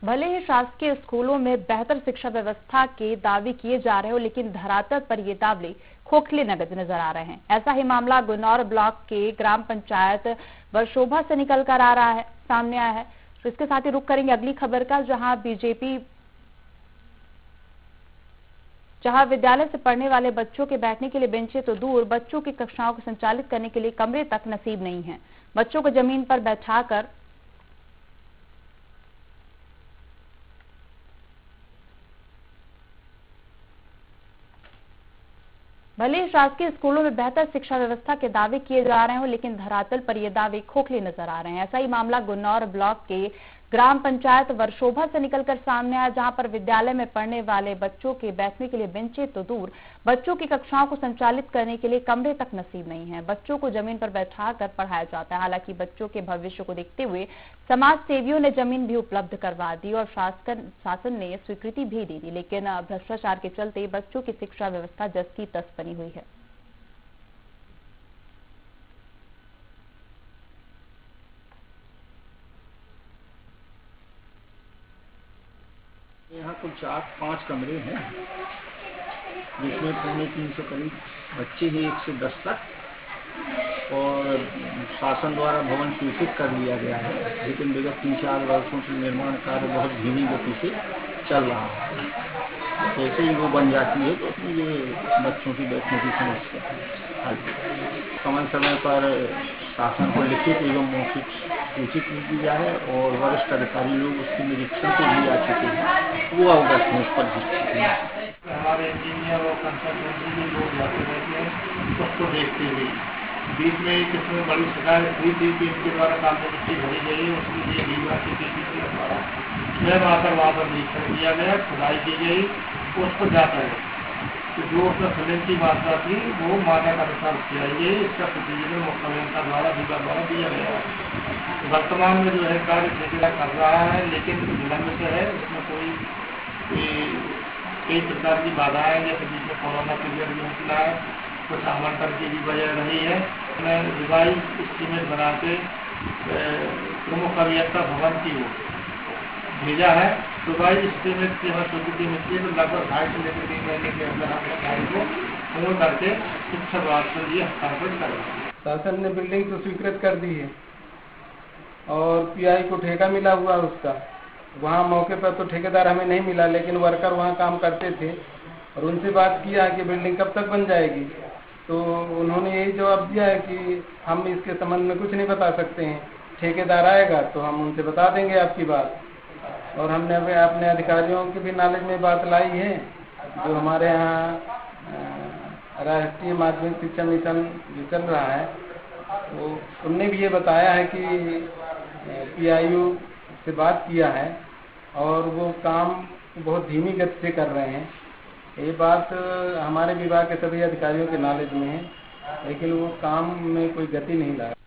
भले ही शासकीय स्कूलों में बेहतर शिक्षा व्यवस्था के दावे किए जा रहे हो, लेकिन धरातल पर ये दावे खोखले नजर आ रहे हैं। ऐसा ही मामला गुन्नौर ब्लॉक के ग्राम पंचायत वर्सोभा से निकल कर आ रहा है, सामने आया है। तो इसके साथ ही रुख करेंगे अगली खबर का, जहां विद्यालय से पढ़ने वाले बच्चों के बैठने के लिए बेंचें तो दूर, बच्चों की कक्षाओं को संचालित करने के लिए कमरे तक नसीब नहीं है। बच्चों को जमीन पर बैठाकर भले ही शासकीय स्कूलों में बेहतर शिक्षा व्यवस्था के दावे किए जा रहे हो, लेकिन धरातल पर ये दावे खोखले नजर आ रहे हैं। ऐसा ही मामला गुन्नौर ब्लॉक के ग्राम पंचायत वर्सोभा से निकलकर सामने आया, जहां पर विद्यालय में पढ़ने वाले बच्चों के बैठने के लिए बेंचें तो दूर, बच्चों की कक्षाओं को संचालित करने के लिए कमरे तक नसीब नहीं है। बच्चों को जमीन पर बैठाकर पढ़ाया जाता है। हालांकि बच्चों के भविष्य को देखते हुए समाज सेवियों ने जमीन भी उपलब्ध करवा दी और शासन ने स्वीकृति भी दे दी, लेकिन भ्रष्टाचार के चलते बच्चों की शिक्षा व्यवस्था जस की तस बनी हुई है। यहाँ कुल 4-5 कमरे हैं, जिसमें 350 करीब बच्चे हैं, 1 से 10 तक। और शासन द्वारा भवन स्वीकृत कर लिया गया है, लेकिन विगत 3-4 वर्षों से निर्माण कार्य बहुत धीमी गति से चल रहा है। जैसे ही वो बन जाती है तो उसमें ये बच्चों की बैठने की समस्या समय समय पर शासन को लिखित एवं मौखिक सूचित की जाए और वरिष्ठ अधिकारी लोग उसके निरीक्षण के लिए आ चुके हैं, वो अवगत हैं उस पर। हमारे इंजीनियर और कंसल्टेंसी के लोग जाते रहते हैं, उसको देखते हुए बीच में कितनी बड़ी शिकायत हुई थी कि इनके द्वारा काफी मिट्टी भरी गई है, उसके लिए बीमा की द्वारा स्वयं आकर वहाँ पर निरीक्षण किया गया, खुदाई की गई, उसको जाता है तो जो उसमें सीमेंट की मात्रा थी वो मानक अनुसार चाहिए, इसका प्रतिवेदन मुख्यमंत्री द्वारा जिला द्वारा दिया गया है। वर्तमान में जो है कार्य ठेकेदार कर रहा है, लेकिन विलम्ब से है, उसमें कई प्रकार की बाधाएं, जैसे बीच में कोरोना पीरियड भी निकला है, कुछ आवंटन की भी वजह रही है। मैं रिवाइज एस्टीमेट बना के प्रमुख अभियंता भवन की वो भेजा है, तो भाई एस्टीमेट की हमें स्वीकृति मिलती है तो लगभग 2.5 से लेकर 3 महीने के अंदर हम कार्य को पूर्ण करके शिक्षा विभाग के लिए हस्तांतरित करेंगे। शासन ने बिल्डिंग तो स्वीकृत कर दी है और पीआई को ठेका मिला हुआ उसका। वहाँ मौके पर तो ठेकेदार हमें नहीं मिला, लेकिन वर्कर वहाँ काम करते थे और उनसे बात किया कि बिल्डिंग कब तक बन जाएगी, तो उन्होंने यही जवाब दिया है कि हम इसके संबंध में कुछ नहीं बता सकते हैं, ठेकेदार आएगा तो हम उनसे बता देंगे आपकी बात। और हमने अपने अधिकारियों के भी नॉलेज में बात लाई है, जो हमारे यहाँ राष्ट्रीय माध्यमिक शिक्षा मिशन जो चल रहा है, वो उनने भी ये बताया है कि पीआईयू से बात किया है और वो काम बहुत धीमी गति से कर रहे हैं। ये बात हमारे विभाग के सभी अधिकारियों के नॉलेज में है, लेकिन वो काम में कोई गति नहीं ला रहा।